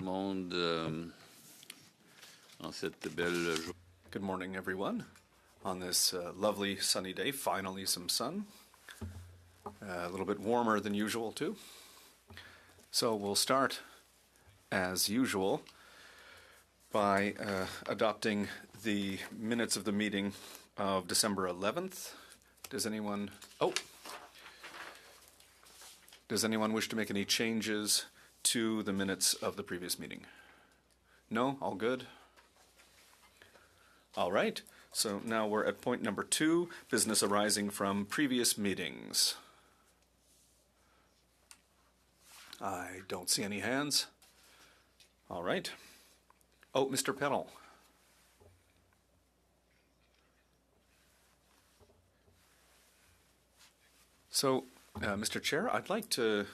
monde en cette belle journée. Good morning, everyone. On this lovely sunny day, finally some sun. A little bit warmer than usual, too. So we'll start, as usual, by adopting the minutes of the meeting of December 11th. Does anyone wish to make any changes to the minutes of the previous meeting? No? All good? All right. So now we're at point number 2, business arising from previous meetings. I don't see any hands. All right. Oh, Mr. Pennell. So, Mr. Chair, I'd like to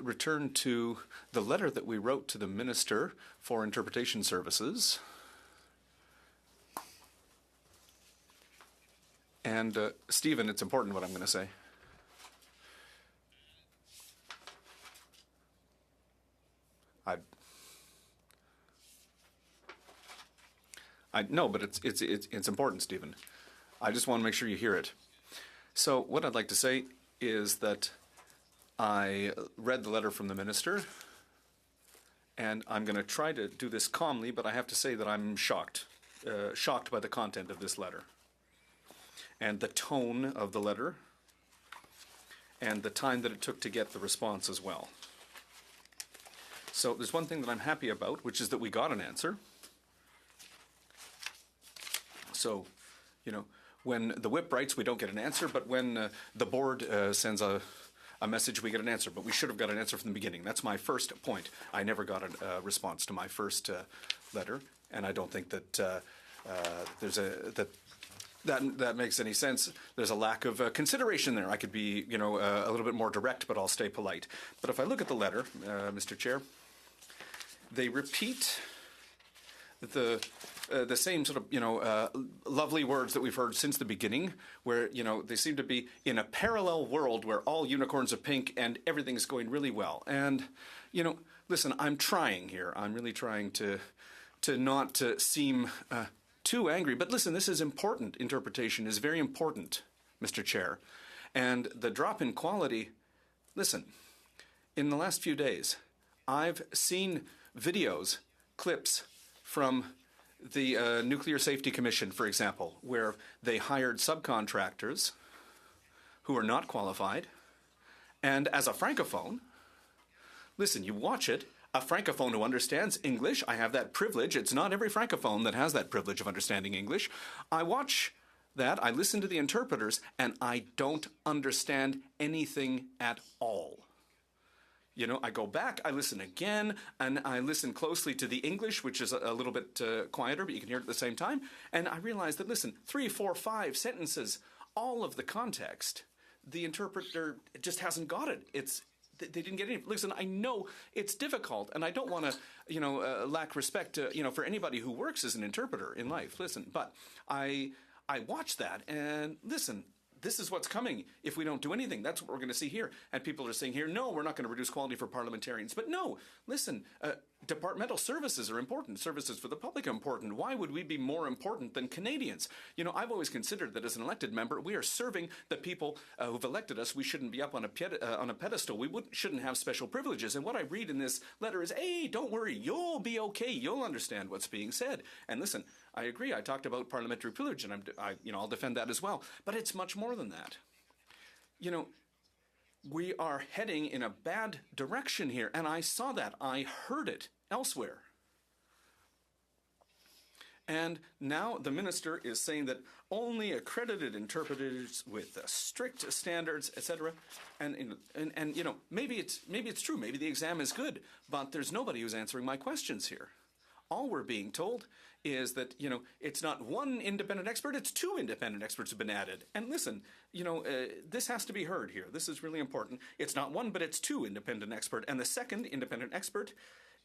return to the letter that we wrote to the Minister for Interpretation Services. And, Stephen, it's important what I'm going to say. No, but it's important, Stephen. I just want to make sure you hear it. So what I'd like to say is that I read the letter from the minister, and I'm going to try to do this calmly, but I have to say that I'm shocked by the content of this letter, and the tone of the letter, and the time that it took to get the response as well. So there's one thing that I'm happy about, which is that we got an answer. So, you know, when the whip writes, we don't get an answer, but when the board sends a message, we get an answer. But we should have got an answer from the beginning. That's my first point. I never got a response to my first letter, and I don't think that that makes any sense. There's a lack of consideration there. I could be, you know, a little bit more direct, but I'll stay polite. But if I look at the letter, Mr. Chair, they repeat the same sort of, you know, lovely words that we've heard since the beginning, where, you know, they seem to be in a parallel world where all unicorns are pink and everything's going really well. And, you know, listen, I'm trying here. I'm really trying to not seem too angry. But listen, this is important. Interpretation is very important, Mr. Chair. And the drop in quality, listen, in the last few days, I've seen videos, clips from the Nuclear Safety Commission, for example, where they hired subcontractors who are not qualified. And as a francophone, listen, you watch it, a francophone who understands English, I have that privilege. It's not every francophone that has that privilege of understanding English. I watch that, I listen to the interpreters, and I don't understand anything at all. You know, I go back, I listen again, and I listen closely to the English, which is a little bit quieter, but you can hear it at the same time. And I realize that, listen, 3, 4, 5 sentences, all of the context, the interpreter just hasn't got it. They didn't get any. Listen, I know it's difficult, and I don't want to, you know, lack respect, you know, for anybody who works as an interpreter in life. Listen, but I watch that, and listen, this is what's coming if we don't do anything. That's what we're going to see here. And people are saying here, no, we're not going to reduce quality for parliamentarians. But no, listen, departmental services are important. Services for the public are important. Why would we be more important than Canadians? You know, I've always considered that as an elected member, we are serving the people who've elected us. We shouldn't be up on a pedestal. We shouldn't have special privileges. And what I read in this letter is, hey, don't worry, you'll be okay. You'll understand what's being said. And listen, I agree. I talked about parliamentary privilege, and I'll defend that as well. But it's much more than that. You know, we are heading in a bad direction here, and I saw that. I heard it elsewhere. And now the minister is saying that only accredited interpreters with strict standards, etc. And you know, maybe it's true. Maybe the exam is good, but there's nobody who's answering my questions here. All we're being told is that, you know, it's not one independent expert, it's 2 independent experts have been added. And listen, you know, this has to be heard here. This is really important. It's not 1, but it's 2 independent expert. And the second independent expert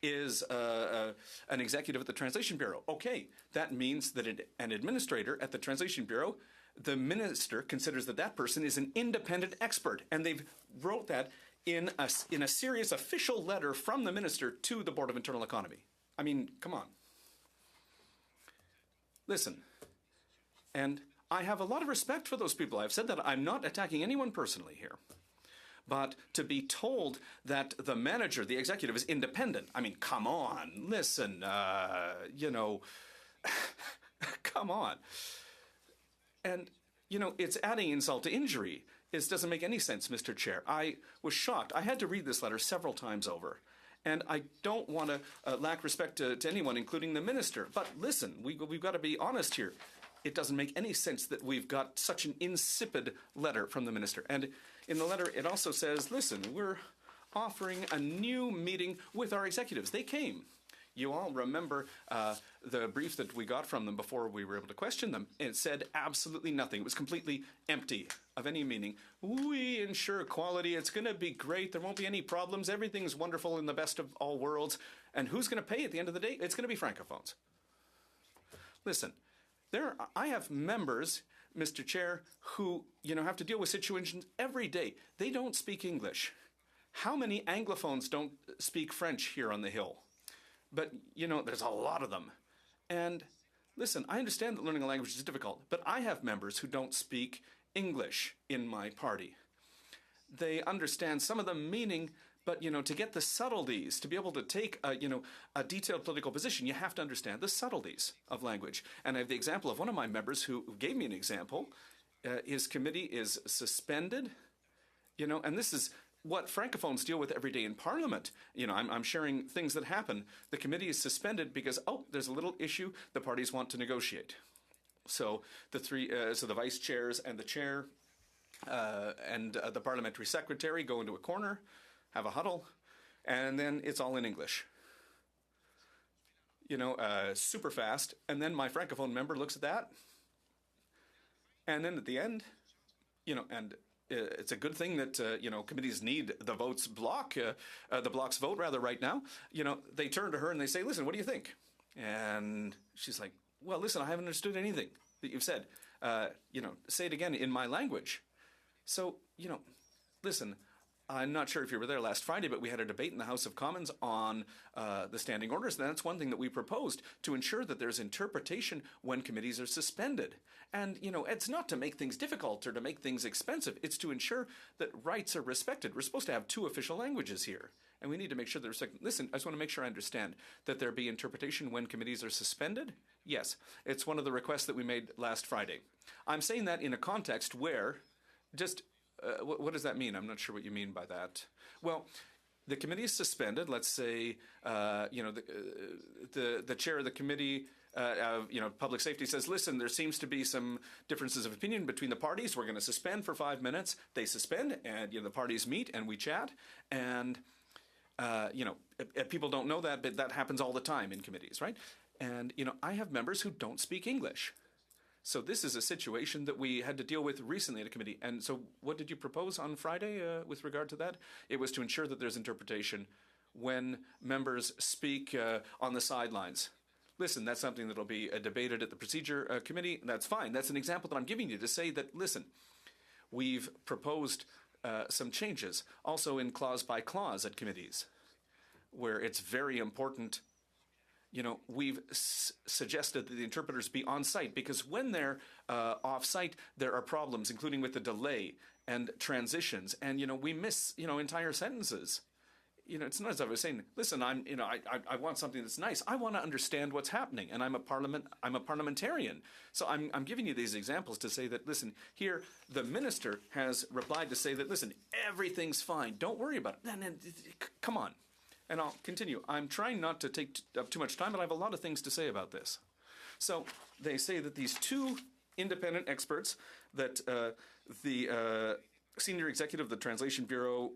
is an executive at the Translation Bureau. Okay, that means that an administrator at the Translation Bureau, the minister considers that that person is an independent expert. And they've wrote that in a serious official letter from the minister to the Board of Internal Economy. I mean, come on. Listen, and I have a lot of respect for those people. I've said that I'm not attacking anyone personally here. But to be told that the manager, the executive, is independent, I mean, come on, listen, come on. And, it's adding insult to injury. It doesn't make any sense, Mr. Chair. I was shocked. I had to read this letter several times over. And I don't want to lack respect to anyone, including the minister. But listen, we've got to be honest here. It doesn't make any sense that we've got such an insipid letter from the minister. And in the letter, it also says, listen, we're offering a new meeting with our executives. They came. You all remember the brief that we got from them before we were able to question them. And it said absolutely nothing. It was completely empty of any meaning. We ensure quality. It's going to be great. There won't be any problems. Everything's wonderful in the best of all worlds. And who's going to pay at the end of the day? It's going to be Francophones. Listen, I have members, Mr. Chair, who have to deal with situations every day. They don't speak English. How many Anglophones don't speak French here on the Hill? But, there's a lot of them. And listen, I understand that learning a language is difficult, but I have members who don't speak English in my party. They understand some of the meaning, but, to get the subtleties, to be able to take, a detailed political position, you have to understand the subtleties of language. And I have the example of one of my members who gave me an example. His committee is suspended, and this is what Francophones deal with every day in Parliament. I'm sharing things that happen. The committee is suspended because, there's a little issue the parties want to negotiate. So the vice chairs and the chair and the parliamentary secretary go into a corner, have a huddle, and then it's all in English. Super fast. And then my Francophone member looks at that. And then at the end, it's a good thing that, committees need the votes block, the block's vote rather right now. They turn to her and they say, listen, what do you think? And she's like, well, listen, I haven't understood anything that you've said. Say it again in my language. So, listen, I'm not sure if you were there last Friday, but we had a debate in the House of Commons on the standing orders. And that's one thing that we proposed, to ensure that there's interpretation when committees are suspended. And, it's not to make things difficult or to make things expensive. It's to ensure that rights are respected. We're supposed to have 2 official languages here. And we need to make sure they're respected. Listen, I just want to make sure I understand that there be interpretation when committees are suspended. Yes, it's one of the requests that we made last Friday. I'm saying that in a context where what does that mean? I'm not sure what you mean by that. Well, the committee is suspended. Let's say, the chair of the committee, public safety says, listen, there seems to be some differences of opinion between the parties. We're going to suspend for 5 minutes. They suspend, and the parties meet and we chat. And people don't know that, but that happens all the time in committees, right? And I have members who don't speak English. So this is a situation that we had to deal with recently at a committee. And so what did you propose on Friday with regard to that? It was to ensure that there's interpretation when members speak on the sidelines. Listen, that's something that will be debated at the procedure committee. That's fine. That's an example that I'm giving you to say that, listen, we've proposed some changes also in clause by clause at committees where it's very important. We've suggested that the interpreters be on site because when they're off site, there are problems, including with the delay and transitions. And, we miss, entire sentences. It's not as I was saying, listen, I want something that's nice. I want to understand what's happening. And I'm a parliamentarian. So I'm giving you these examples to say that, listen, here, the minister has replied to say that, listen, everything's fine. Don't worry about it. Come on. And I'll continue. I'm trying not to take up too much time, but I have a lot of things to say about this. So they say that these 2 independent experts, that the senior executive of the Translation Bureau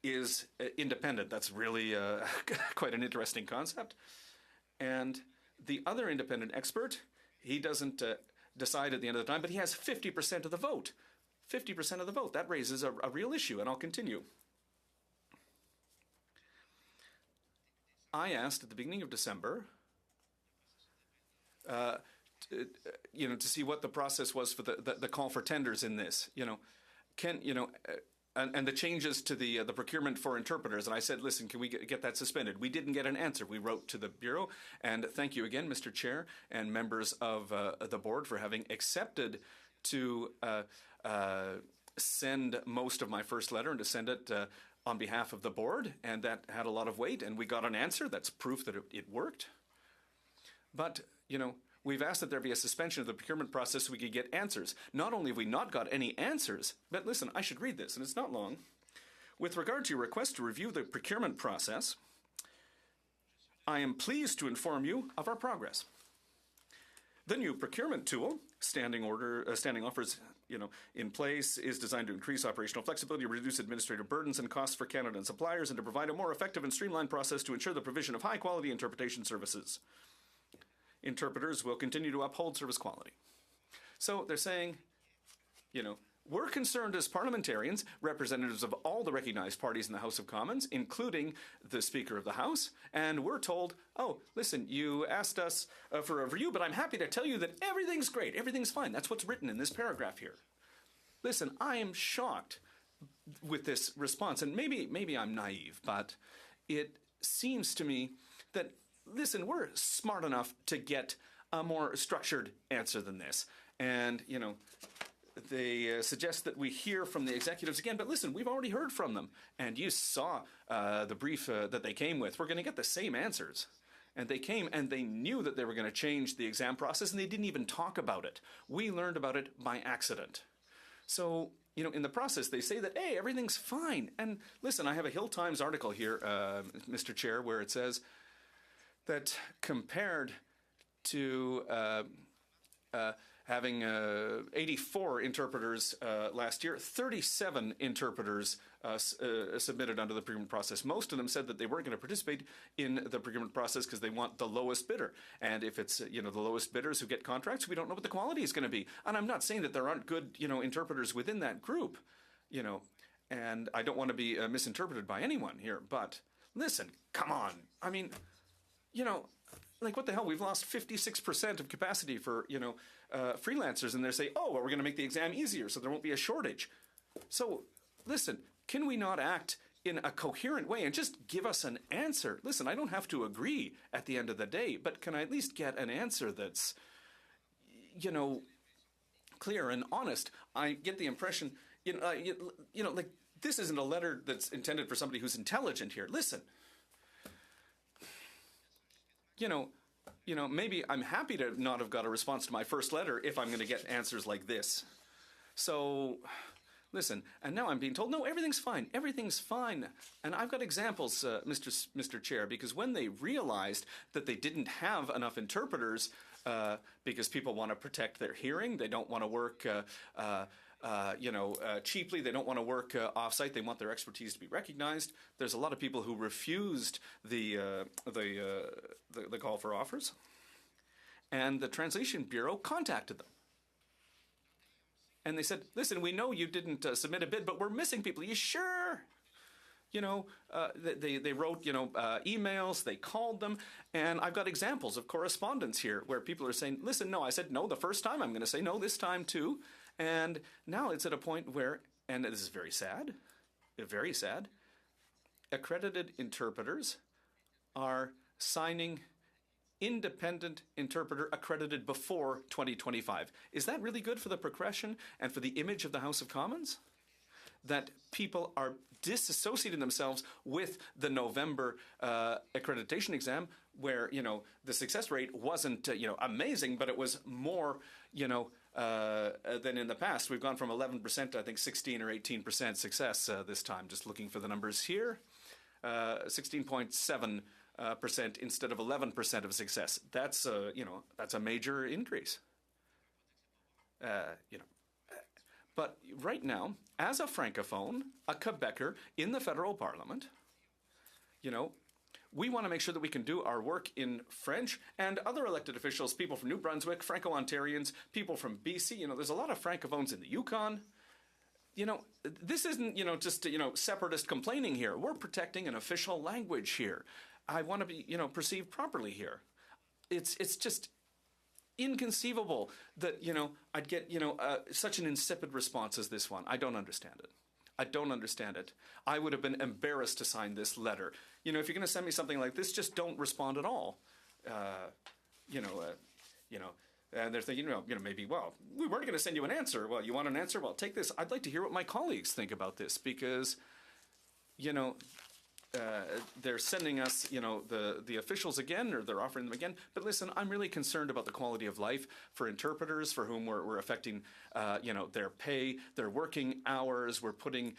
is independent. That's really quite an interesting concept. And the other independent expert, he doesn't decide at the end of the time, but he has 50% of the vote. 50% of the vote. That raises a real issue, and I'll continue. I asked at the beginning of December, to see what the process was for the call for tenders in this. and the changes to the procurement for interpreters. And I said, listen, can we get that suspended? We didn't get an answer. We wrote to the Bureau, and thank you again, Mr. Chair, and members of the board for having accepted to send most of my first letter and to send it on behalf of the board, and that had a lot of weight, and we got an answer. That's proof that it worked. But, we've asked that there be a suspension of the procurement process so we could get answers. Not only have we not got any answers, but listen, I should read this, and it's not long. With regard to your request to review the procurement process, I am pleased to inform you of our progress. The new procurement tool, standing offers, in place, is designed to increase operational flexibility, reduce administrative burdens and costs for Canada and suppliers, and to provide a more effective and streamlined process to ensure the provision of high-quality interpretation services. Interpreters will continue to uphold service quality. So they're saying, we're concerned as parliamentarians, representatives of all the recognized parties in the House of Commons, including the Speaker of the House, and we're told, oh, listen, you asked us for a review, but I'm happy to tell you that everything's great, everything's fine. That's what's written in this paragraph here. Listen, I am shocked with this response, and maybe I'm naive, but it seems to me that, listen, we're smart enough to get a more structured answer than this. And, they suggest that we hear from the executives again, but listen, we've already heard from them. And you saw the brief that they came with. We're going to get the same answers. And they came and they knew that they were going to change the exam process, and they didn't even talk about it. We learned about it by accident. So, in the process, they say that, hey, everything's fine. And listen, I have a Hill Times article here, Mr. Chair, where it says that compared to having 84 interpreters last year, 37 interpreters submitted under the procurement process. Most of them said that they weren't going to participate in the procurement process because they want the lowest bidder. And if it's, the lowest bidders who get contracts, we don't know what the quality is going to be. And I'm not saying that there aren't good, interpreters within that group, and I don't want to be misinterpreted by anyone here. But listen, come on. I mean, what the hell? We've lost 56% of capacity for, freelancers, and they say, oh, well, we're going to make the exam easier so there won't be a shortage. So, listen, can we not act in a coherent way and just give us an answer? Listen, I don't have to agree at the end of the day, but can I at least get an answer that's, clear and honest? I get the impression, this isn't a letter that's intended for somebody who's intelligent here. Listen. Maybe I'm happy to not have got a response to my first letter if I'm going to get answers like this. So, listen, and now I'm being told, no, everything's fine. Everything's fine. And I've got examples, Mr. Chair, because when they realized that they didn't have enough interpreters because people want to protect their hearing, they don't want to work cheaply. They don't want to work off-site. They want their expertise to be recognized. There's a lot of people who refused the call for offers, and the Translation Bureau contacted them. And they said, listen, we know you didn't submit a bid, but we're missing people. Are you sure? They wrote, emails, they called them, and I've got examples of correspondence here where people are saying, listen, no, I said no the first time, I'm going to say no this time too. And now it's at a point where, and this is very sad, accredited interpreters are signing independent interpreter accredited before 2025. Is that really good for the progression and for the image of the House of Commons? That people are disassociating themselves with the November accreditation exam where, the success rate wasn't, amazing, but it was more, than in the past. We've gone from 11% to, I think, 16 or 18% success this time, just looking for the numbers here. 16.7% instead of 11% of success. That's, that's a major increase. But right now, as a Francophone, a Quebecer in the federal parliament, we want to make sure that we can do our work in French, and other elected officials, people from New Brunswick, Franco-Ontarians, people from BC, there's a lot of Francophones in the Yukon. This isn't, just, separatist complaining here. We're protecting an official language here. I want to be, perceived properly here. It's just inconceivable that, I'd get, such an insipid response as this one. I don't understand it. I don't understand it. I would have been embarrassed to sign this letter. You know, if you're going to send me something like this, just don't respond at all. You know, and they're thinking, maybe, well, we weren't going to send you an answer. Well, you want an answer? Well, take this. I'd like to hear what my colleagues think about this because, they're sending us, the officials again, or they're offering them again. But listen, I'm really concerned about the quality of life for interpreters for whom we're affecting, their pay, their working hours. We're putting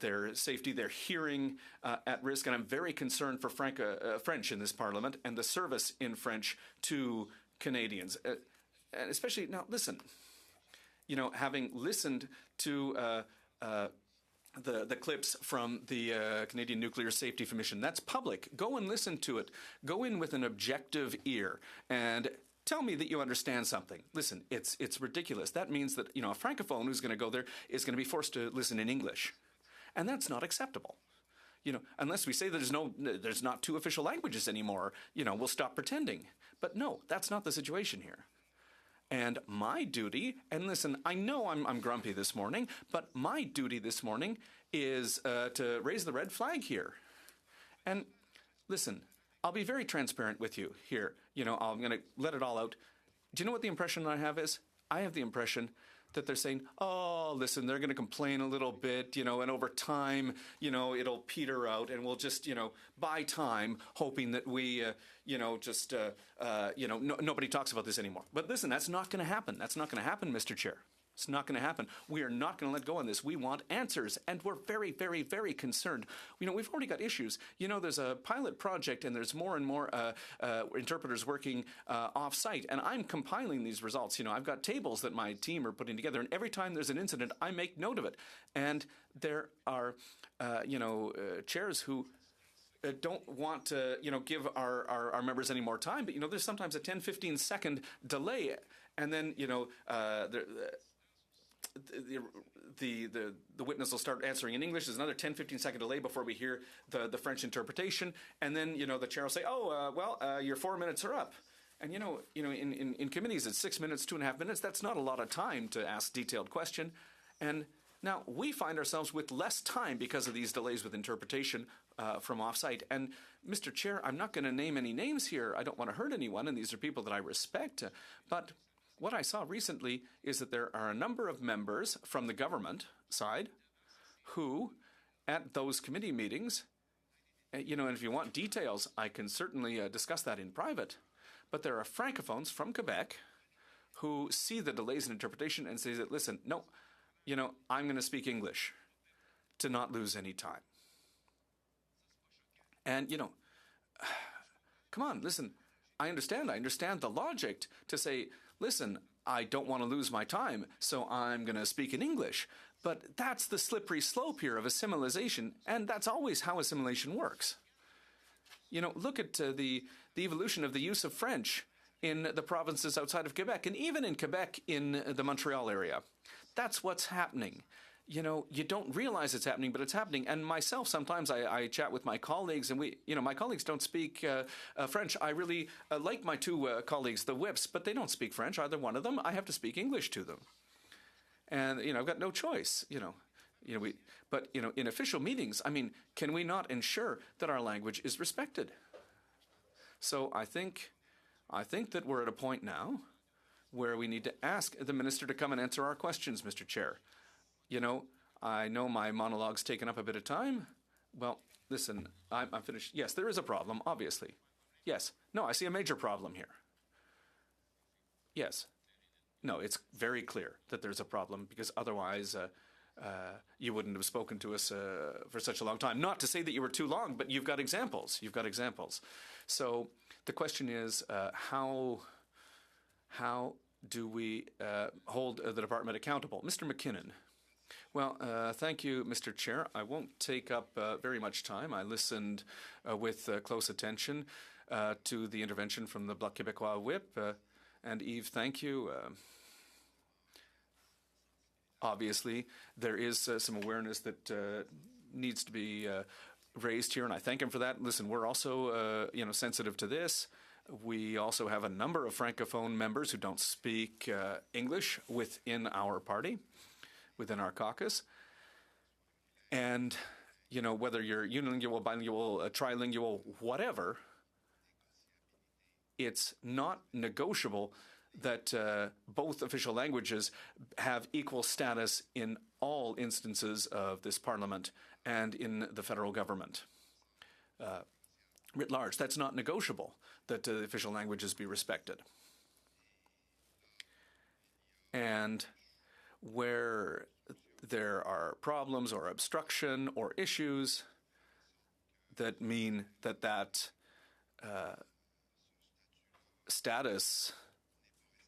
their safety, their hearing at risk. And I'm very concerned for French in this parliament and the service in French to Canadians. And especially, now, listen, having listened to the clips from the Canadian Nuclear Safety Commission. That's public. Go and listen to it. Go in with an objective ear and tell me that you understand something. Listen, it's ridiculous. That means that, a francophone who's going to go there is going to be forced to listen in English. And that's not acceptable. Unless we say that there's not two official languages anymore, we'll stop pretending. But no, that's not the situation here. And my duty, and listen, I know I'm grumpy this morning, but my duty this morning is to raise the red flag here. And listen, I'll be very transparent with you here. I'm going to let it all out. Do you know what the impression I have is? I have the impression that they're saying, oh, listen, they're going to complain a little bit, and over time, it'll peter out, and we'll just, buy time, hoping that we, nobody talks about this anymore. But listen, that's not going to happen. That's not going to happen, Mr. Chair. It's not going to happen. We are not going to let go on this. We want answers, and we're very, very, very concerned. We've already got issues. There's a pilot project, and there's more and more interpreters working off-site, and I'm compiling these results. I've got tables that my team are putting together, and every time there's an incident, I make note of it. And there are, chairs who don't want to, give our members any more time, but, there's sometimes a 10, 15-second delay, and then, the witness will start answering in English. There's another 10, 15-second delay before we hear the French interpretation. And then, the chair will say, your 4 minutes are up. And, in committees, it's 6 minutes, 2.5 minutes. That's not a lot of time to ask detailed question. And now we find ourselves with less time because of these delays with interpretation from offsite. And, Mr. Chair, I'm not going to name any names here. I don't want to hurt anyone, and these are people that I respect. But what I saw recently is that there are a number of members from the government side who, at those committee meetings, and if you want details, I can certainly discuss that in private, but there are francophones from Quebec who see the delays in interpretation and say that, listen, no, I'm going to speak English to not lose any time. And, come on, listen, I understand the logic to say, listen, I don't want to lose my time, so I'm going to speak in English. But that's the slippery slope here of assimilation, and that's always how assimilation works. Look at the evolution of the use of French in the provinces outside of Quebec, and even in Quebec in the Montreal area. That's what's happening. You don't realize it's happening, but it's happening. And myself, sometimes I chat with my colleagues, and my colleagues don't speak French. I really like my two colleagues, the whips, but they don't speak French, either one of them. I have to speak English to them. And, I've got no choice, But, in official meetings, can we not ensure that our language is respected? So I think that we're at a point now where we need to ask the minister to come and answer our questions, Mr. Chair. I know my monologue's taken up a bit of time. Well, listen, I'm finished. Yes, there is a problem, obviously. Yes. No, I see a major problem here. Yes. No, it's very clear that there's a problem because otherwise you wouldn't have spoken to us for such a long time. Not to say that you were too long, but you've got examples. You've got examples. So the question is, how do we hold the department accountable? Mr. McKinnon. Well, thank you, Mr. Chair. I won't take up very much time. I listened with close attention to the intervention from the Bloc Québécois whip. And Yves, thank you. Obviously, there is some awareness that needs to be raised here, and I thank him for that. Listen, we're also sensitive to this. We also have a number of Francophone members who don't speak English within our party, within our caucus. And, whether you're unilingual, bilingual, trilingual, whatever, it's not negotiable that both official languages have equal status in all instances of this Parliament and in the federal government. Writ large, that's not negotiable, that the official languages be respected. And where there are problems or obstruction or issues that mean that status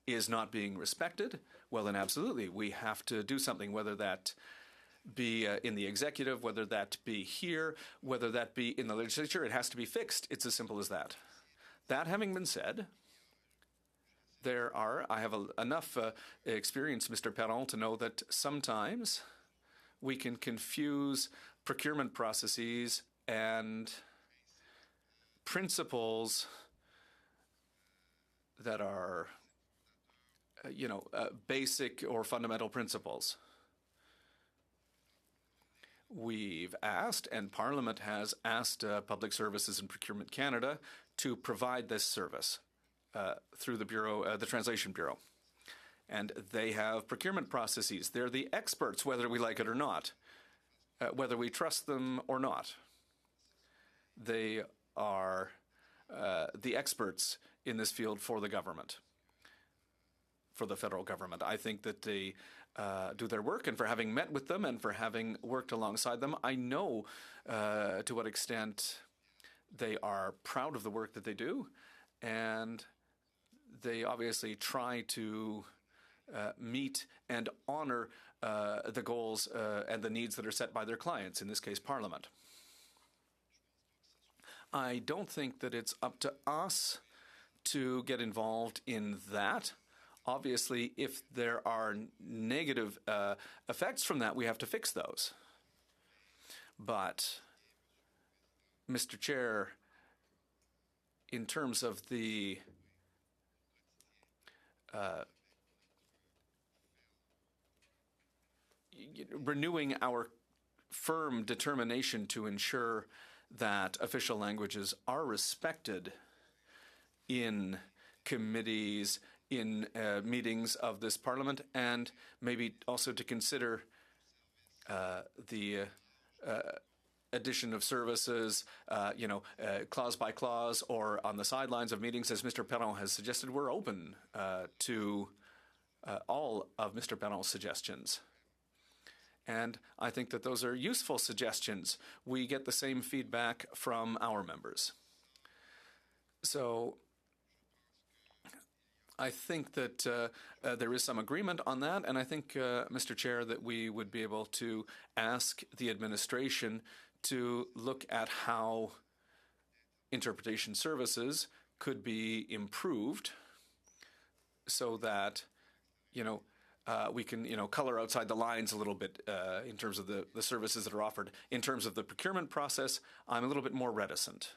is not being respected, well, then absolutely, we have to do something, whether that be in the executive, whether that be here, whether that be in the legislature. It has to be fixed. It's as simple as that. That having been said, I have enough experience, Mr. Perron, to know that sometimes we can confuse procurement processes and principles that are, basic or fundamental principles. We've asked, and Parliament has asked Public Services and Procurement Canada to provide this service through the Bureau, the Translation Bureau. And they have procurement processes. They're the experts, whether we like it or not, whether we trust them or not. They are the experts in this field for the government, for the federal government. I think that they do their work, and for having met with them and for having worked alongside them, I know to what extent they are proud of the work that they do, and they obviously try to meet and honor the goals and the needs that are set by their clients, in this case, Parliament. I don't think that it's up to us to get involved in that. Obviously, if there are negative effects from that, we have to fix those. But, Mr. Chair, in terms of the renewing our firm determination to ensure that official languages are respected in committees, in meetings of this Parliament, and maybe also to consider the addition of services, clause by clause or on the sidelines of meetings, as Mr. Perron has suggested. We're open to all of Mr. Perron's suggestions. And I think that those are useful suggestions. We get the same feedback from our members. So I think that there is some agreement on that, and I think, Mr. Chair, that we would be able to ask the administration to look at how interpretation services could be improved so that, we can, color outside the lines a little bit in terms of the services that are offered. In terms of the procurement process, I'm a little bit more reticent.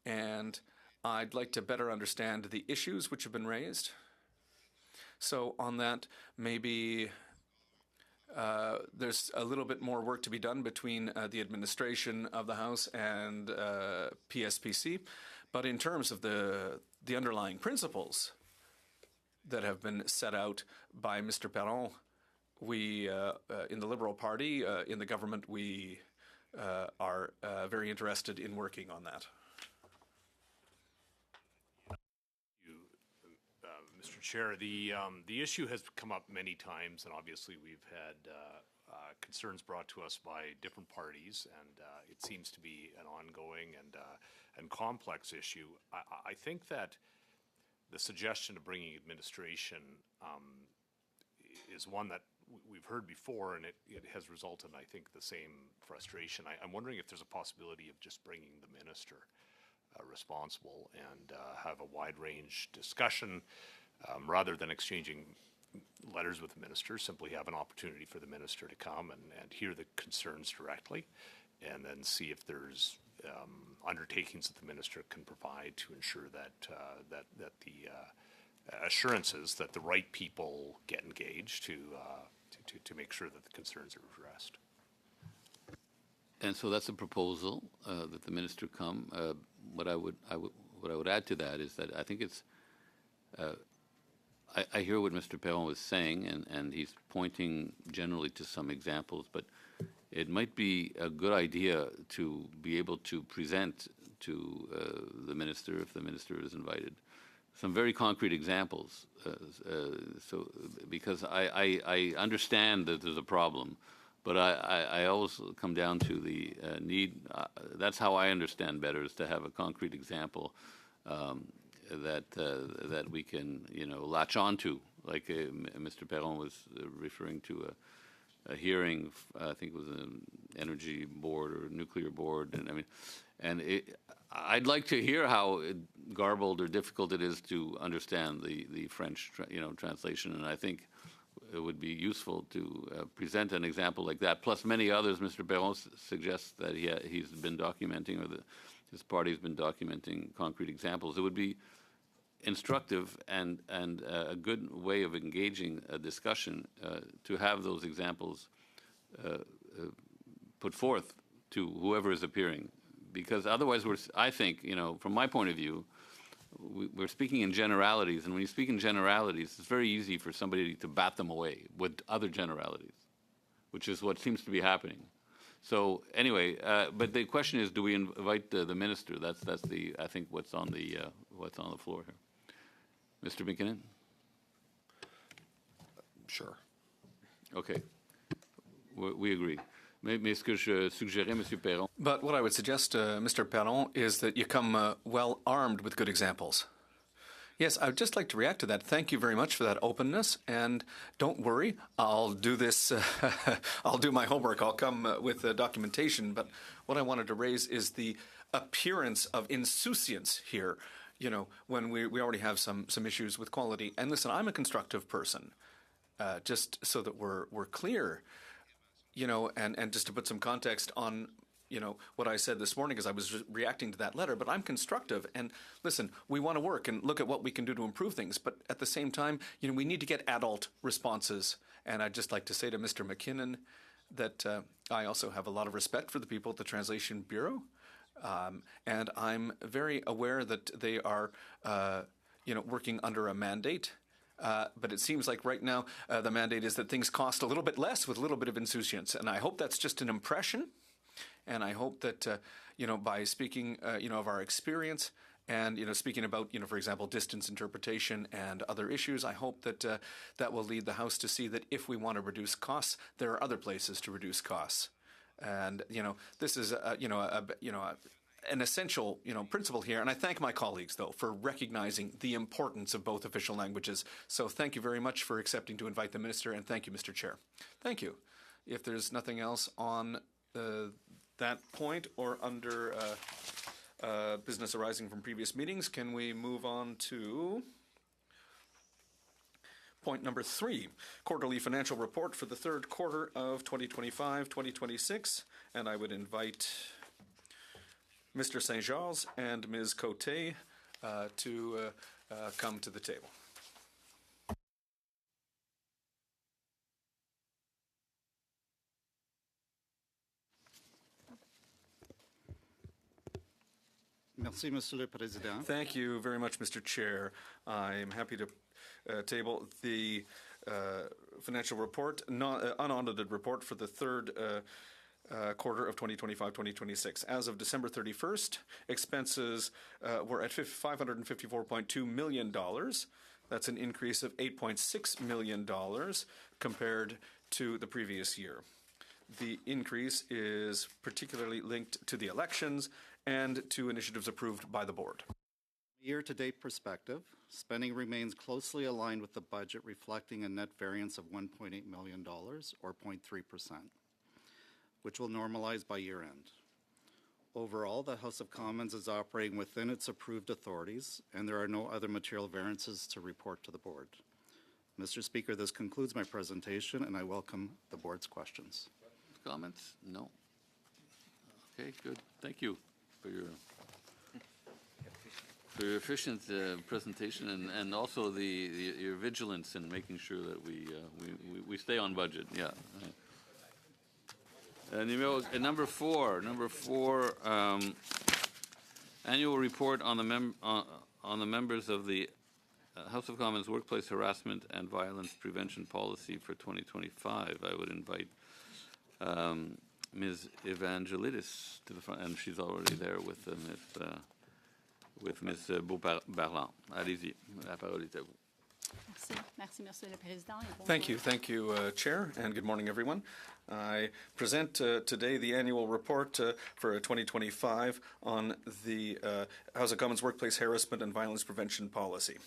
And I'd like to better understand the issues which have been raised. So on that, maybe there's a little bit more work to be done between the administration of the House and PSPC. But in terms of the underlying principles that have been set out by Mr. Perron, we, in the Liberal Party, in the government, we are very interested in working on that. Mr. Chair, the issue has come up many times, and obviously we've had concerns brought to us by different parties, and it seems to be an ongoing and complex issue. I think that the suggestion of bringing administration is one that we've heard before, and it has resulted in, I think, the same frustration. I'm wondering if there's a possibility of just bringing the minister responsible and have a wide-range discussion rather than exchanging letters with the minister. Simply have an opportunity for the minister to come and hear the concerns directly, and then see if there's undertakings that the minister can provide to ensure that the assurances that the right people get engaged to to make sure that the concerns are addressed. And so that's a proposal that the minister come. What I would add to that is that I think it's. I hear what Mr. Perron was saying, and he's pointing generally to some examples, but it might be a good idea to be able to present to the minister, if the minister is invited, some very concrete examples. So because I understand that there's a problem, but I always come down to the need. That's how I understand better, is to have a concrete example that we can latch onto. Like Mr. Perron was referring to a hearing. I think it was an energy board or nuclear board, and I'd like to hear how garbled or difficult it is to understand the French translation, and I think it would be useful to present an example like that, plus many others. Mr. Perron suggests that he's been documenting, or his party's been documenting concrete examples. It would be instructive and a good way of engaging a discussion to have those examples put forth to whoever is appearing, because otherwise I think, from my point of view, we're speaking in generalities, and when you speak in generalities, it's very easy for somebody to bat them away with other generalities, which is what seems to be happening. So anyway, but the question is, do we invite the minister? That's I think what's on the floor here. Mr. McKinnon? Sure. Okay. We agree. Mais ce que je suggérais, Monsieur Perron. But what I would suggest, Mr. Perron, is that you come well armed with good examples. Yes, I would just like to react to that. Thank you very much for that openness. And don't worry, I'll do this. I'll do my homework. I'll come with documentation. But what I wanted to raise is the appearance of insouciance here. When we already have some issues with quality. And listen, I'm a constructive person. Just so that we're clear, and just to put some context on what I said this morning as I was reacting to that letter, but I'm constructive. And listen, we want to work and look at what we can do to improve things. But at the same time, we need to get adult responses. And I'd just like to say to Mr. McKinnon that I also have a lot of respect for the people at the Translation Bureau. And I'm very aware that they are, working under a mandate. But it seems like right now the mandate is that things cost a little bit less with a little bit of insouciance. And I hope that's just an impression. And I hope that, by speaking, of our experience and, speaking about, for example, distance interpretation and other issues, I hope that that will lead the House to see that if we want to reduce costs, there are other places to reduce costs. And, this is, an essential, principle here. And I thank my colleagues, though, for recognizing the importance of both official languages. So thank you very much for accepting to invite the minister. And thank you, Mr. Chair. Thank you. If there's nothing else on that point or under business arising from previous meetings, can we move on to point number 3, quarterly financial report for the third quarter of 2025-2026. And I would invite Mr. Saint-Georges and Ms. Cote to come to the table. Merci, Monsieur le Président. Thank you very much, Mr. Chair. I am happy to table the financial report, unaudited report for the third quarter of 2025-2026. As of December 31st, expenses were at $554.2 million. That's an increase of $8.6 million compared to the previous year. The increase is particularly linked to the elections and to initiatives approved by the board. Year-to-date perspective, spending remains closely aligned with the budget, reflecting a net variance of $1.8 million, or 0.3%, which will normalize by year-end. Overall, the House of Commons is operating within its approved authorities, and there are no other material variances to report to the board. Mr. Speaker, this concludes my presentation, and I welcome the board's questions. Comments? No. Okay, good. Thank you for your for your efficient presentation and also your vigilance in making sure that we stay on budget. Yeah. Number four, annual report on the members of the House of Commons Workplace Harassment and Violence Prevention Policy for 2025. I would invite Ms. Evangelidis to the front, and she's already there with Ms. Beaubarlan. Allez-y, la parole est à vous. Merci, Monsieur le Président. Thank you, Chair, and good morning, everyone. I present today the annual report for 2025 on the House of Commons Workplace Harassment and Violence Prevention Policy,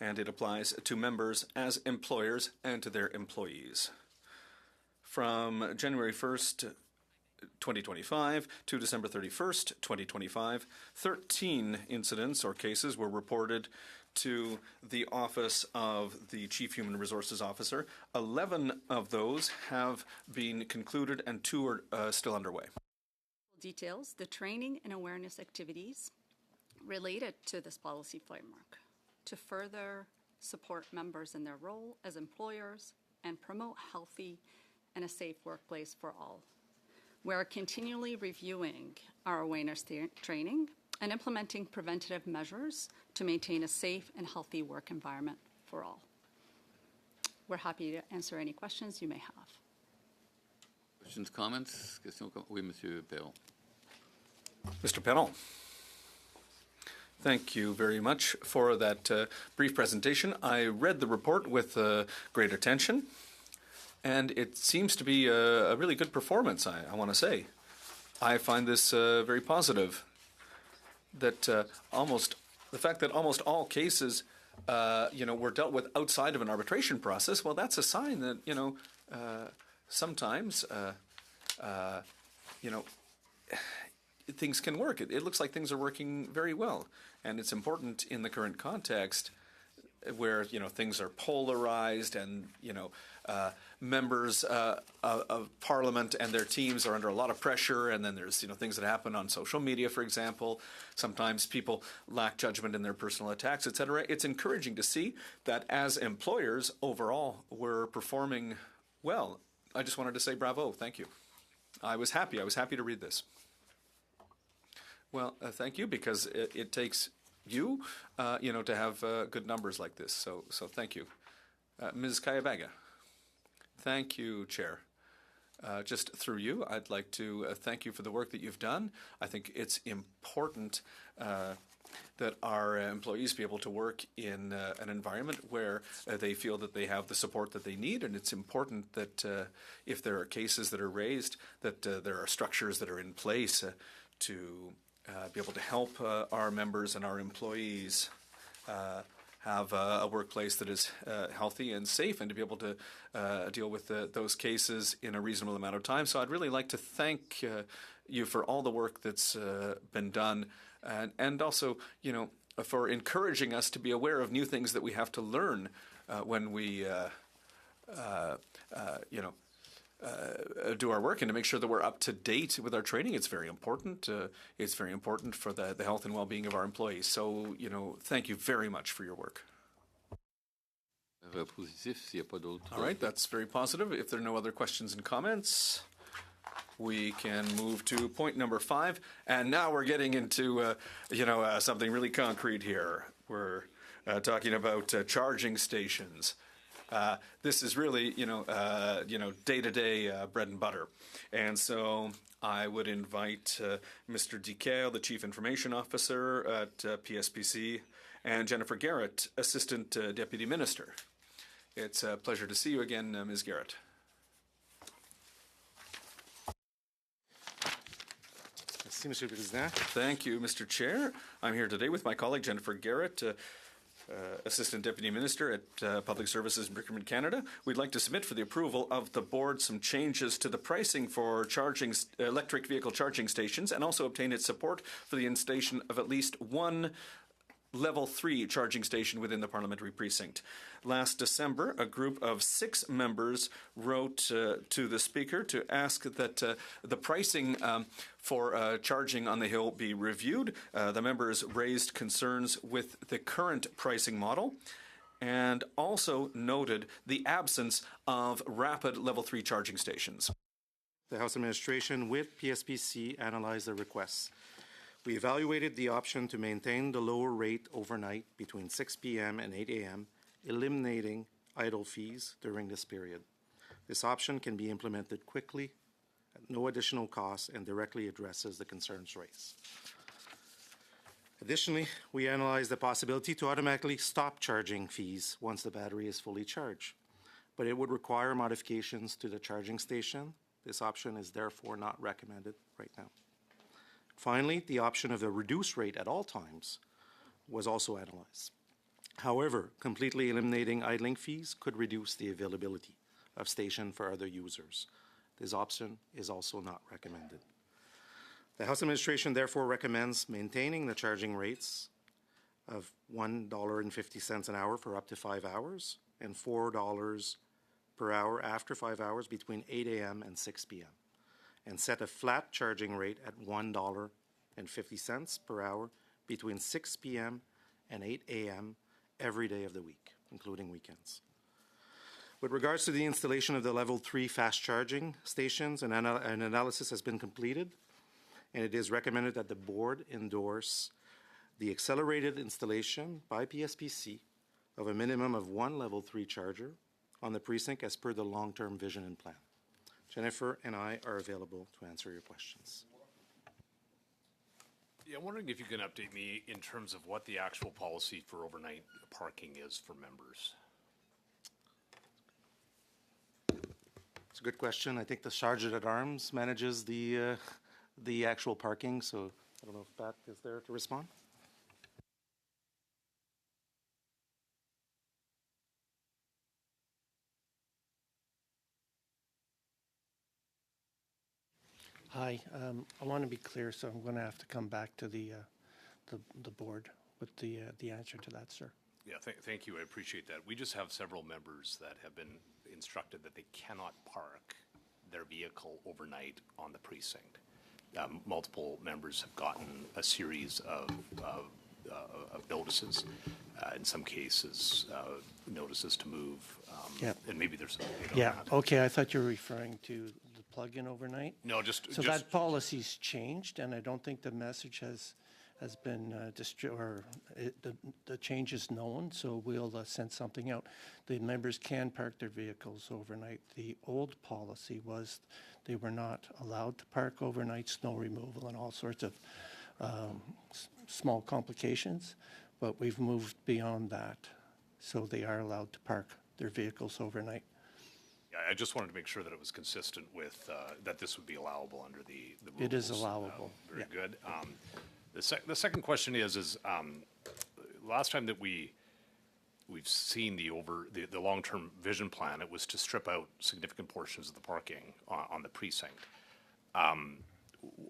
and it applies to members as employers and to their employees. From January 1st, 2025 to December 31st, 2025, 13 incidents or cases were reported to the Office of the Chief Human Resources Officer. 11 of those have been concluded and 2 are still underway. Details the training and awareness activities related to this policy framework to further support members in their role as employers and promote healthy and a safe workplace for all. We're continually reviewing our awareness training and implementing preventative measures to maintain a safe and healthy work environment for all. We're happy to answer any questions you may have. Questions, comments? Oui, Monsieur Perron. Mr. Perron. Thank you very much for that brief presentation. I read the report with great attention, and it seems to be a really good performance, I want to say. I find this very positive. That the fact that almost all cases, were dealt with outside of an arbitration process. Well, that's a sign that sometimes, things can work. It looks like things are working very well, and it's important in the current context where things are polarized and members of Parliament and their teams are under a lot of pressure, and then there's things that happen on social media, for example. Sometimes people lack judgment in their personal attacks, etc. It's encouraging to see that as employers overall we're performing well. I just wanted to say bravo, thank you. I was happy to read this. Well, thank you, because it takes you, to have good numbers like this. So thank you. Ms. Kayabaga. Thank you, Chair. Just through you, I'd like to thank you for the work that you've done. I think it's important that our employees be able to work in an environment where they feel that they have the support that they need, and it's important that if there are cases that are raised, that there are structures that are in place to be able to help our members and our employees have a workplace that is healthy and safe, and to be able to deal with those cases in a reasonable amount of time. So I'd really like to thank you for all the work that's been done, and also, for encouraging us to be aware of new things that we have to learn when we, do our work, and to make sure that we're up to date with our training. It's very important. It's very important for the health and well-being of our employees. So, thank you very much for your work. All right, that's very positive. If there are no other questions and comments, we can move to point number 5. And now we're getting into, something really concrete here. We're talking about charging stations. This is really, day-to-day bread and butter. And so I would invite Mr. Dicaire, the Chief Information Officer at PSPC, and Jennifer Garrett, Assistant Deputy Minister. It's a pleasure to see you again, Ms. Garrett. Merci, Monsieur le Président. Thank you, Mr. Chair. I'm here today with my colleague, Jennifer Garrett, Assistant Deputy Minister at Public Services and Procurement Canada. We'd like to submit for the approval of the board some changes to the pricing for electric vehicle charging stations, and also obtain its support for the installation of at least one level 3 charging station within the parliamentary precinct. Last December, a group of 6 members wrote to the Speaker to ask that the pricing for charging on the Hill be reviewed. The members raised concerns with the current pricing model and also noted the absence of rapid level 3 charging stations. The House Administration with PSPC analyzed the requests. We evaluated the option to maintain the lower rate overnight between 6 p.m. and 8 a.m., eliminating idle fees during this period. This option can be implemented quickly at no additional cost and directly addresses the concerns raised. Additionally, we analyzed the possibility to automatically stop charging fees once the battery is fully charged, but it would require modifications to the charging station. This option is therefore not recommended right now. Finally, the option of a reduced rate at all times was also analyzed. However, completely eliminating idling fees could reduce the availability of station for other users. This option is also not recommended. The House Administration therefore recommends maintaining the charging rates of $1.50 an hour for up to 5 hours and $4 per hour after 5 hours between 8 a.m. and 6 p.m. and set a flat charging rate at $1.50 per hour between 6 p.m. and 8 a.m. every day of the week, including weekends. With regards to the installation of the level 3 fast charging stations, an analysis has been completed, and it is recommended that the board endorse the accelerated installation by PSPC of a minimum of 1 level 3 charger on the precinct as per the long-term vision and plan. Jennifer and I are available to answer your questions. Yeah, I'm wondering if you can update me in terms of what the actual policy for overnight parking is for members. It's a good question. I think the Sergeant at Arms manages the actual parking, so I don't know if Pat is there to respond. Hi, I want to be clear, so I'm going to have to come back to the board with the answer to that, sir. Yeah, thank you. I appreciate that. We just have several members that have been instructed that they cannot park their vehicle overnight on the precinct. Multiple members have gotten a series of notices, in some cases, notices to move. Yeah. And maybe there's. Yeah, okay, I thought you were referring to the plug-in overnight. No, just. So that policy's changed, and I don't think the message has been the change is known, so we'll send something out. The members can park their vehicles overnight. The old policy was they were not allowed to park overnight, snow removal and all sorts of small complications, but we've moved beyond that, so they are allowed to park their vehicles overnight. Yeah, I just wanted to make sure that it was consistent with, that this would be allowable under the rules. It is allowable. Very Yeah. good. The second question is last time that we've seen the long-term vision plan, it was to strip out significant portions of the parking on the precinct.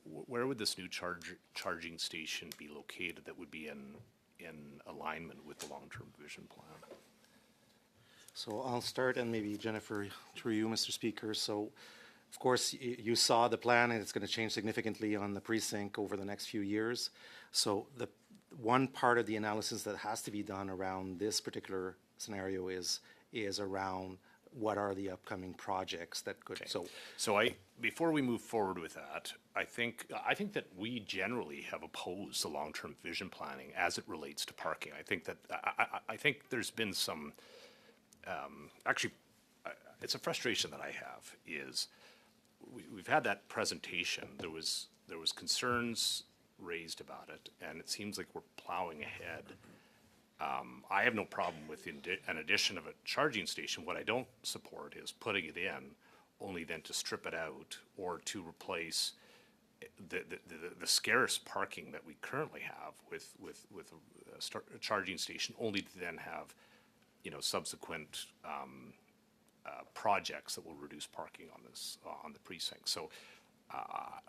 Where would this new charging station be located that would be in alignment with the long-term vision plan? So I'll start, and maybe Jennifer, through you, Mr. Speaker. So, of course, you saw the plan, and it's going to change significantly on the precinct over the next few years. So the one part of the analysis that has to be done around this particular scenario is around what are the upcoming projects that could. Okay. So before we move forward with that, I think that we generally have opposed the long-term vision planning as it relates to parking. I think that I think there's been some. Actually, it's a frustration that I have is we've had that presentation. There was concerns raised about it, and it seems like we're plowing ahead. I have no problem with an addition of a charging station. What I don't support is putting it in, only then to strip it out or to replace the scarce parking that we currently have with a charging station, only to then have subsequent projects that will reduce parking on the precinct. So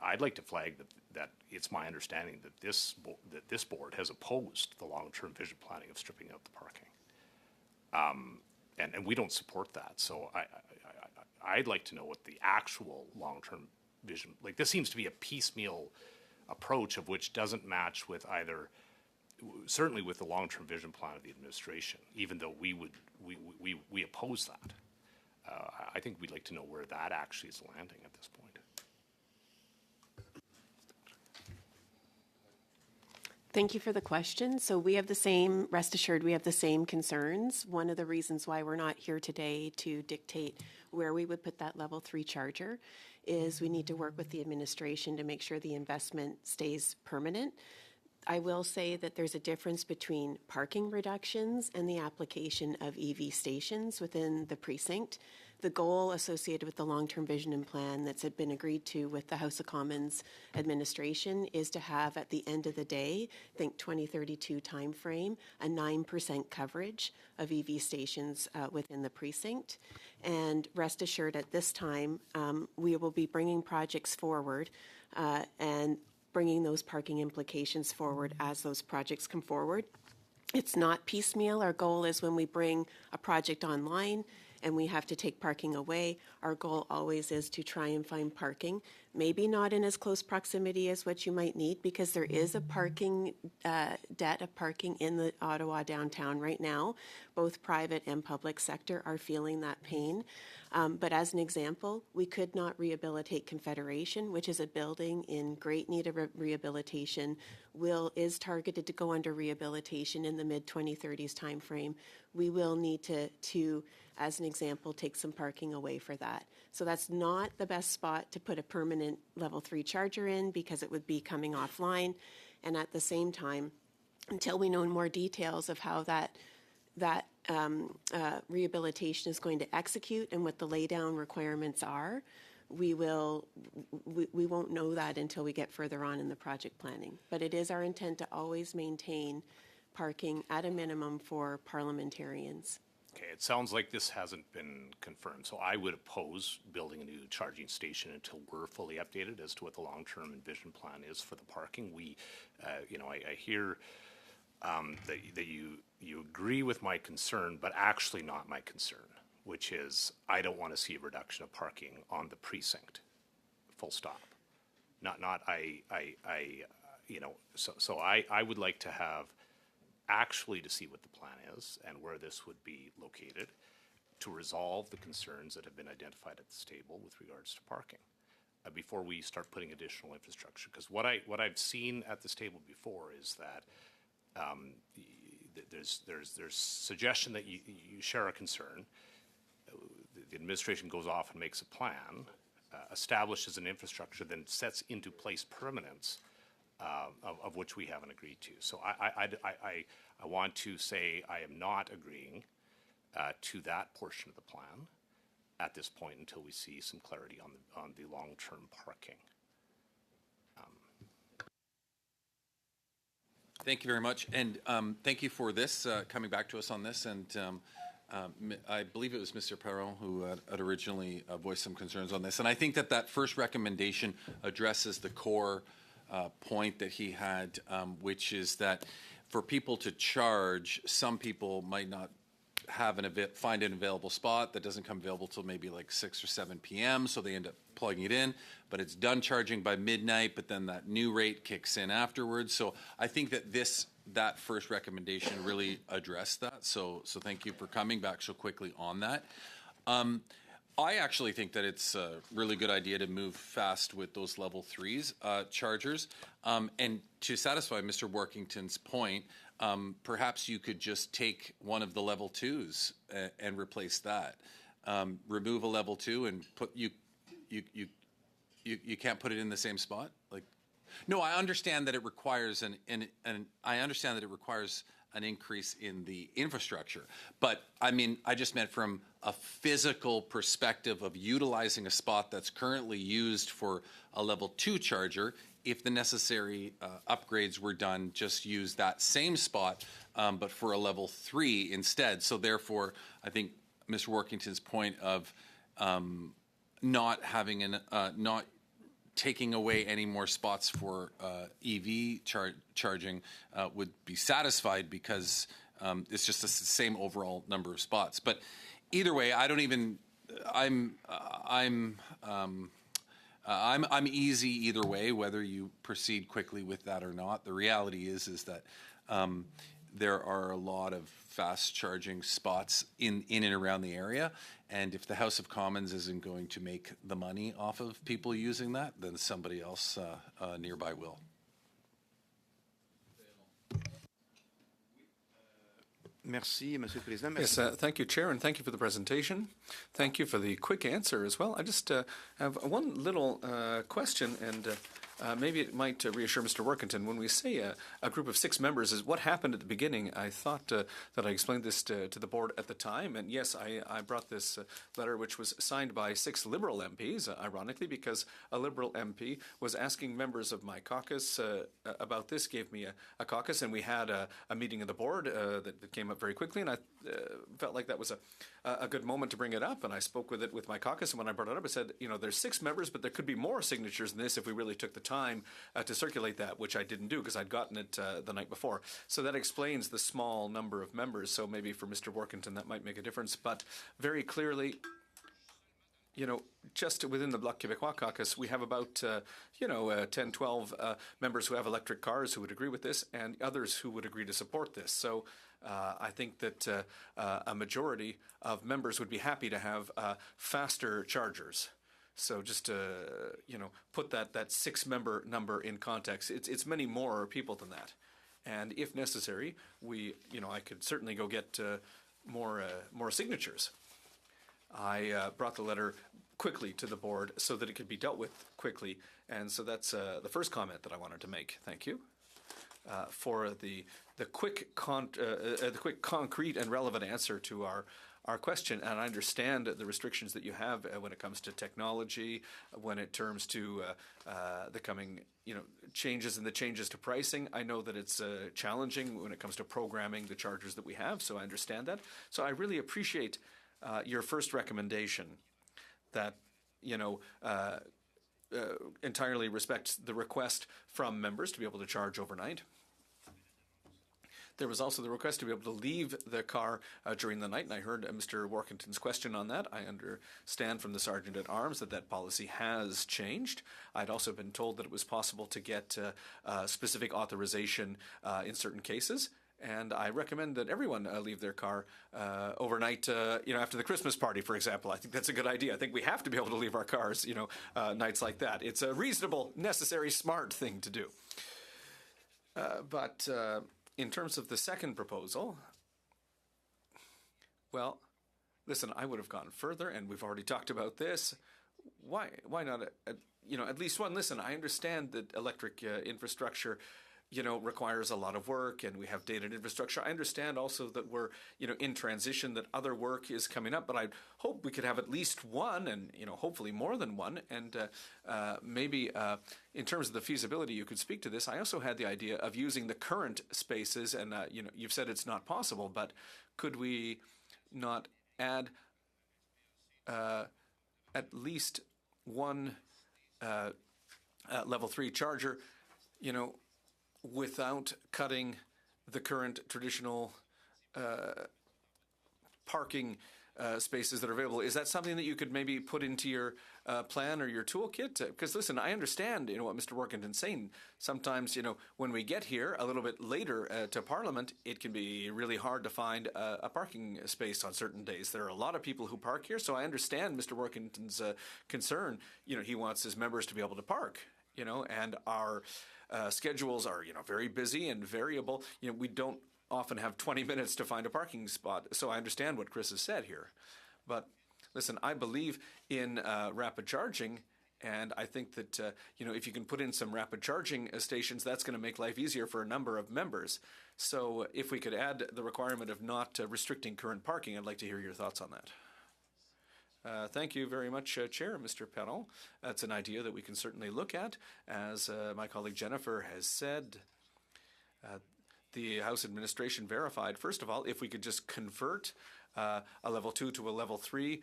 I'd like to flag that it's my understanding that this board has opposed the long-term vision planning of stripping out the parking. And we don't support that. So I'd like to know what the actual long-term vision, like this seems to be a piecemeal approach of which doesn't match with either, certainly with the long-term vision plan of the administration, even though we oppose that. I think we'd like to know where that actually is landing at this point. Thank you for the question. So we have the same, rest assured, we have the same concerns. One of the reasons why we're not here today to dictate where we would put that level 3 charger is we need to work with the administration to make sure the investment stays permanent. I will say that there's a difference between parking reductions and the application of EV stations within the precinct. The goal associated with the long-term vision and plan that's been agreed to with the House of Commons administration is to have, at the end of the day, think 2032 timeframe, a 9% coverage of EV stations within the precinct. And rest assured, at this time, we will be bringing projects forward and bringing those parking implications forward as those projects come forward. It's not piecemeal. Our goal is when we bring a project online and we have to take parking away, our goal always is to try and find parking, maybe not in as close proximity as what you might need, because there is a parking debt of parking in the Ottawa downtown right now. Both private and public sector are feeling that pain. But as an example, we could not rehabilitate Confederation, which is a building in great need of rehabilitation, is targeted to go under rehabilitation in the mid-2030s timeframe. We will need to, as an example, take some parking away for that. So that's not the best spot to put a permanent level 3 charger in, because it would be coming offline. And at the same time, until we know more details of how that rehabilitation is going to execute and what the laydown requirements are, we won't know that until we get further on in the project planning. But it is our intent to always maintain parking at a minimum for parliamentarians. Okay, it sounds like this hasn't been confirmed, so I would oppose building a new charging station until we're fully updated as to what the long-term vision plan is for the parking. I hear that you agree with my concern, but actually not my concern, which is I don't want to see a reduction of parking on the precinct, full stop. So I would like to have actually to see what the plan is and where this would be located to resolve the concerns that have been identified at this table with regards to parking before we start putting additional infrastructure. Because what I've seen at this table before is that there's suggestion that you share a concern. The administration goes off and makes a plan, establishes an infrastructure, then sets into place permanence of which we haven't agreed to. So I want to say I am not agreeing to that portion of the plan at this point until we see some clarity on the long-term parking. Thank you very much, and thank you for this, coming back to us on this. And I believe it was Mr. Perron who had originally voiced some concerns on this. And I think that first recommendation addresses the core point that he had, which is that for people to charge, some people might not find an available spot that doesn't come available till maybe like 6 or 7 p.m., so they end up plugging it in, but it's done charging by midnight, but then that new rate kicks in afterwards. So I think that that first recommendation really addressed that. So thank you for coming back so quickly on that. I actually think that it's a really good idea to move fast with those level 3s chargers. And to satisfy Mr. Workington's point, perhaps you could just take one of the level 2s and replace that. Remove a level 2 and put you can't put it in the same spot. No, I understand that it requires an increase in the infrastructure. But I mean, I just meant from a physical perspective of utilizing a spot that's currently used for a level 2 charger. If the necessary upgrades were done, just use that same spot, but for a level 3 instead. So therefore, I think Mr. Workington's point of not taking away any more spots for EV charging would be satisfied because it's just the same overall number of spots. But either way, I don't even. I'm easy either way, whether you proceed quickly with that or not. The reality is that there are a lot of fast charging spots in and around the area, and if the House of Commons isn't going to make the money off of people using that, then somebody else nearby will. Merci, Monsieur le Président. Yes, thank you, Chair, and thank you for the presentation. Thank you for the quick answer as well. I just have one little question, and maybe it might reassure Mr. Workington. When we say a group of 6 members, is what happened at the beginning. I thought that I explained this to the board at the time, and yes, I brought this letter, which was signed by 6 Liberal MPs, ironically, because a Liberal MP was asking members of my caucus about this, gave me a caucus, and we had a meeting of the board that came up very quickly, and I felt like that was a good moment to bring it up, and I spoke with it with my caucus, and when I brought it up, I said, there's 6 members, but there could be more signatures than this if we really took the time to circulate that, which I didn't do because I'd gotten it the night before. So that explains the small number of members, so maybe for Mr. Workington that might make a difference, but very clearly, just within the Bloc Québécois caucus, we have about, 10, 12 members who have electric cars who would agree with this and others who would agree to support this. So I think that a majority of members would be happy to have faster chargers. So just to, put that 6-member number in context, it's many more people than that. And if necessary, I could certainly go get more signatures. I brought the letter quickly to the board so that it could be dealt with quickly. And so that's the first comment that I wanted to make. Thank you. For the quick, concrete and relevant answer to our question, and I understand the restrictions that you have when it comes to technology, when it comes to the coming, changes and the changes to pricing. I know that it's challenging when it comes to programming the chargers that we have, so I understand that. So I really appreciate your first recommendation that, entirely respects the request from members to be able to charge overnight. There was also the request to be able to leave the car during the night, and I heard Mr. Workington's question on that. I understand from the Sergeant at Arms that policy has changed. I'd also been told that it was possible to get specific authorization in certain cases. And I recommend that everyone leave their car overnight, after the Christmas party, for example. I think that's a good idea. I think we have to be able to leave our cars, nights like that. It's a reasonable, necessary, smart thing to do. But in terms of the second proposal, well, listen, I would have gone further, and we've already talked about this. Why not, at least one? Listen, I understand that electric infrastructure requires a lot of work, and we have dated infrastructure. I understand also that we're, in transition, that other work is coming up, but I hope we could have at least one and, hopefully more than one. And maybe in terms of the feasibility, you could speak to this. I also had the idea of using the current spaces, and, you've said it's not possible, but could we not add at least one level 3 charger, without cutting the current traditional parking spaces that are available? Is that something that you could maybe put into your plan or your toolkit? Because listen, I understand, what Mr. Workington's saying. Sometimes, when we get here a little bit later to Parliament, it can be really hard to find a parking space on certain days. There are a lot of people who park here, so I understand Mr. Workington's concern. He wants his members to be able to park, and our schedules are, very busy and variable. We don't often have 20 minutes to find a parking spot. So I understand what Chris has said here. But listen, I believe in rapid charging. And I think that, if you can put in some rapid charging stations, that's going to make life easier for a number of members. So if we could add the requirement of not restricting current parking, I'd like to hear your thoughts on that. Thank you very much, Chair, Mr. Perron. That's an idea that we can certainly look at. As my colleague Jennifer has said, the House administration verified, first of all, if we could just convert a level 2 to a level 3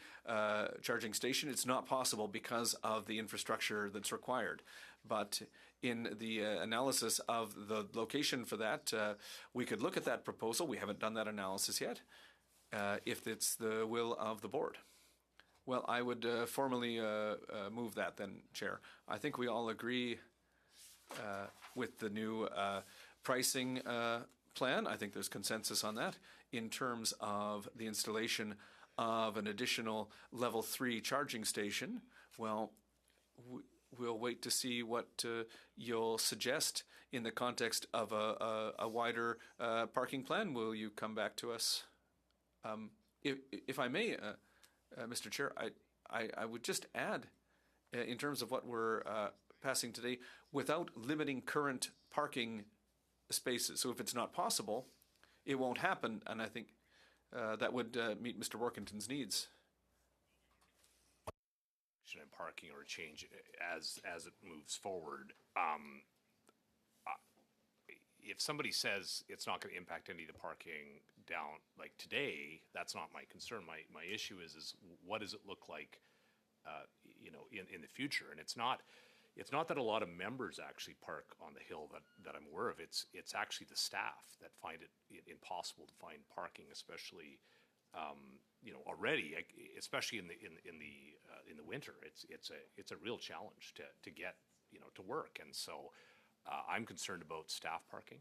charging station. It's not possible because of the infrastructure that's required. But in the analysis of the location for that, we could look at that proposal. We haven't done that analysis yet, if it's the will of the board. Well, I would formally move that then, Chair. I think we all agree with the new pricing plan. I think there's consensus on that. In terms of the installation of an additional level 3 charging station, well, we'll wait to see what you'll suggest in the context of a wider parking plan. Will you come back to us? If I may, Mr. Chair, I would just add, in terms of what we're passing today, without limiting current parking spaces. So if it's not possible, it won't happen, and I think that would meet Mr. Workington's needs. In parking or change as it moves forward. If somebody says it's not going to impact any of the parking down like today, that's not my concern. My issue is what does it look like, in the future? And it's not that a lot of members actually park on the hill that I'm aware of. It's actually the staff that find it impossible to find parking, especially already, especially in the winter. It's a real challenge to get to work, and so I'm concerned about staff parking.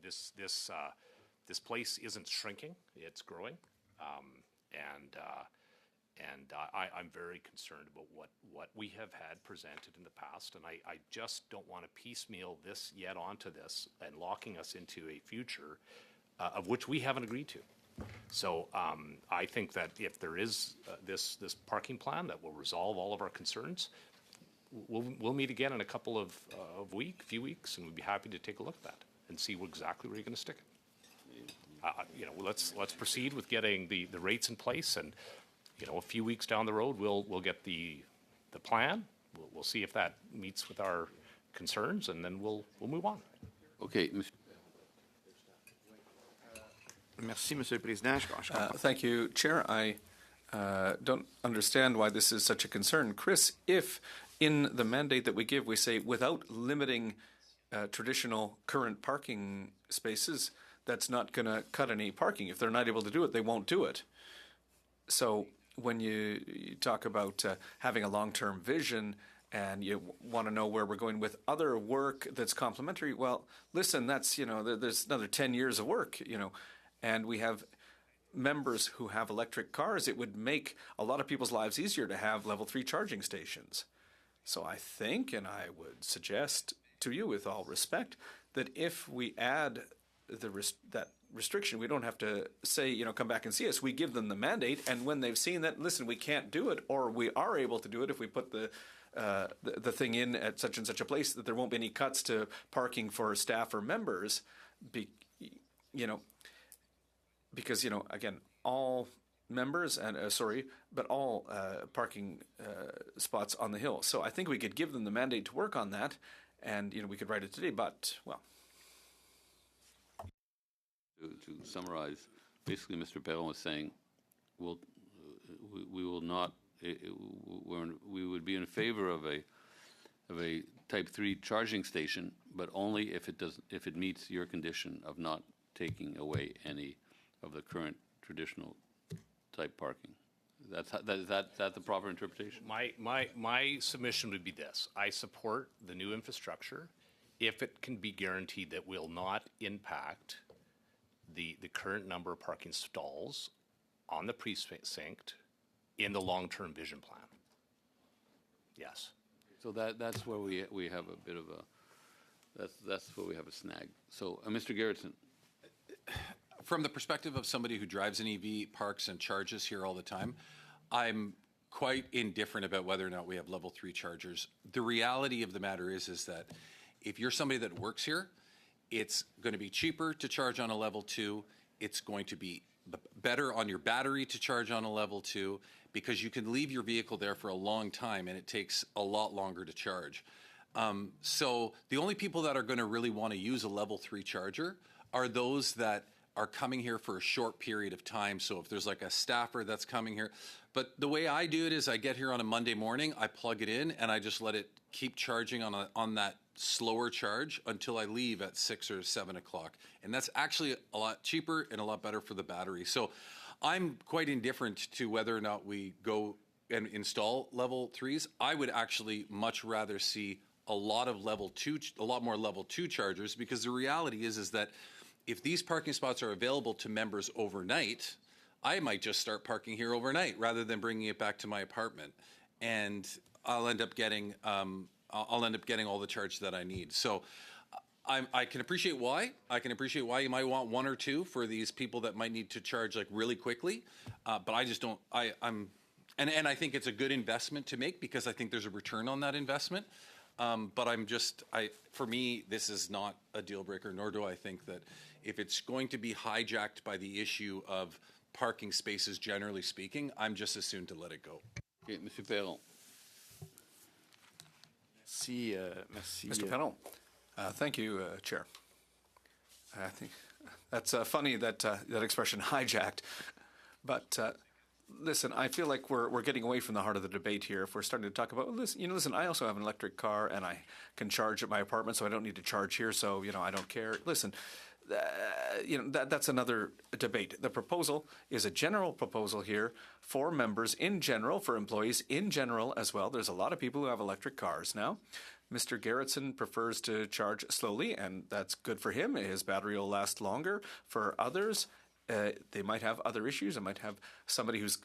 This place isn't shrinking; it's growing, and I'm very concerned about what we have had presented in the past, and I just don't want to piecemeal this yet onto this and locking us into a future of which we haven't agreed to. So I think that if there is this parking plan that will resolve all of our concerns, we'll meet again in a couple of few weeks, and we'd be happy to take a look at that and see exactly where you're going to stick it. Let's proceed with getting the rates in place, and a few weeks down the road, we'll get the plan. We'll see if that meets with our concerns, and then we'll move on. Okay, Merci, Monsieur le Président. Thank you, Chair. I don't understand why this is such a concern. Chris, if in the mandate that we give, we say without limiting traditional current parking spaces, that's not going to cut any parking. If they're not able to do it, they won't do it. So when you talk about having a long-term vision and you want to know where we're going with other work that's complementary, well, listen, that's, there's another 10 years of work, and we have members who have electric cars. It would make a lot of people's lives easier to have level 3 charging stations. So I think, and I would suggest to you with all respect, that if we add that restriction, we don't have to say, come back and see us. We give them the mandate, and when they've seen that, listen, we can't do it, or we are able to do it if we put the thing in at such and such a place, that there won't be any cuts to parking for staff or members, because, again, all members and, but all parking spots on the hill. So I think we could give them the mandate to work on that, and, we could write it today, but, well. To summarize, basically, Mr. Perron was saying, we will not. We would be in favor of a Type 3 charging station, but only if it meets your condition of not taking away any of the current traditional type parking. Is that the proper interpretation? My submission would be this: I support the new infrastructure if it can be guaranteed that will not impact the current number of parking stalls on the precinct in the long-term vision plan. Yes. So that's where we have a bit of a that's where we have a snag. So Mr. Gerritsen. From the perspective of somebody who drives an EV, parks and charges here all the time, I'm quite indifferent about whether or not we have level 3 chargers. The reality of the matter is that if you're somebody that works here, it's going to be cheaper to charge on a level 2. It's going to be better on your battery to charge on a level 2 because you can leave your vehicle there for a long time and it takes a lot longer to charge. So the only people that are going to really want to use a level 3 charger are those that are coming here for a short period of time. So if there's like a staffer that's coming here, but the way I do it is I get here on a Monday morning, I plug it in, and I just let it keep charging on that slower charge until I leave at 6 or 7 o'clock. And that's actually a lot cheaper and a lot better for the battery. So I'm quite indifferent to whether or not we go and install level 3s. I would actually much rather see a lot more level 2 chargers, because the reality is that if these parking spots are available to members overnight, I might just start parking here overnight rather than bringing it back to my apartment, and I'll end up getting all the charge that I need. So I can appreciate why. I can appreciate why you might want 1 or 2 for these people that might need to charge like really quickly, but I just don't. And I think it's a good investment to make, because I think there's a return on that investment. But for me, this is not a deal breaker, nor do I think that if it's going to be hijacked by the issue of parking spaces, generally speaking, I'm just as soon to let it go. Okay, Monsieur Perron. Merci. Mr. Perron. Thank you, Chair. I think that's funny, that expression, hijacked. But listen, I feel like we're getting away from the heart of the debate here. If we're starting to talk about, listen, I also have an electric car and I can charge at my apartment, so I don't need to charge here. So I don't care. Listen, that's another debate. The proposal is a general proposal here for members in general, for employees in general as well. There's a lot of people who have electric cars now. Mr. Garrettson prefers to charge slowly, and that's good for him. His battery will last longer. For others, they might have other issues. They might have somebody who's,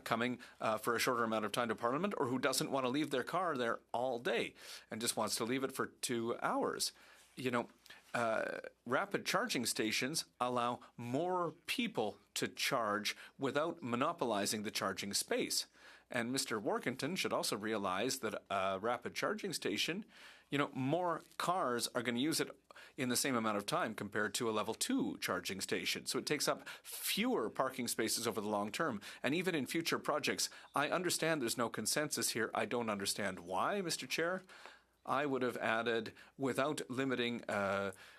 coming for a shorter amount of time to Parliament, or who doesn't want to leave their car there all day and just wants to leave it for 2 hours. Rapid charging stations allow more people to charge without monopolizing the charging space. And Mr. Workington should also realize that a rapid charging station, more cars are going to use it in the same amount of time compared to a level 2 charging station. So it takes up fewer parking spaces over the long term. And even in future projects, I understand there's no consensus here. I don't understand why, Mr. Chair. I would have added without limiting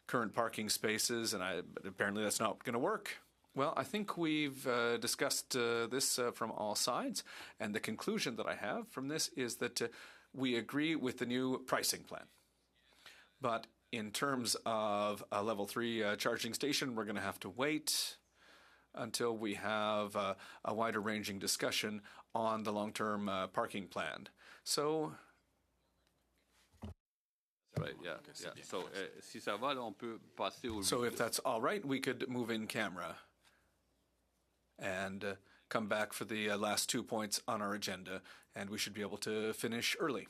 current parking spaces, but apparently that's not going to work. Well, I think we've discussed this from all sides, and the conclusion that I have from this is that we agree with the new pricing plan. But in terms of a level 3 charging station, we're going to have to wait until we have a wider ranging discussion on the long-term parking plan. So... Right, yeah. So, si ça va, on peut passer au... So if that's all right, we could move in camera and come back for the last 2 points on our agenda, and we should be able to finish early.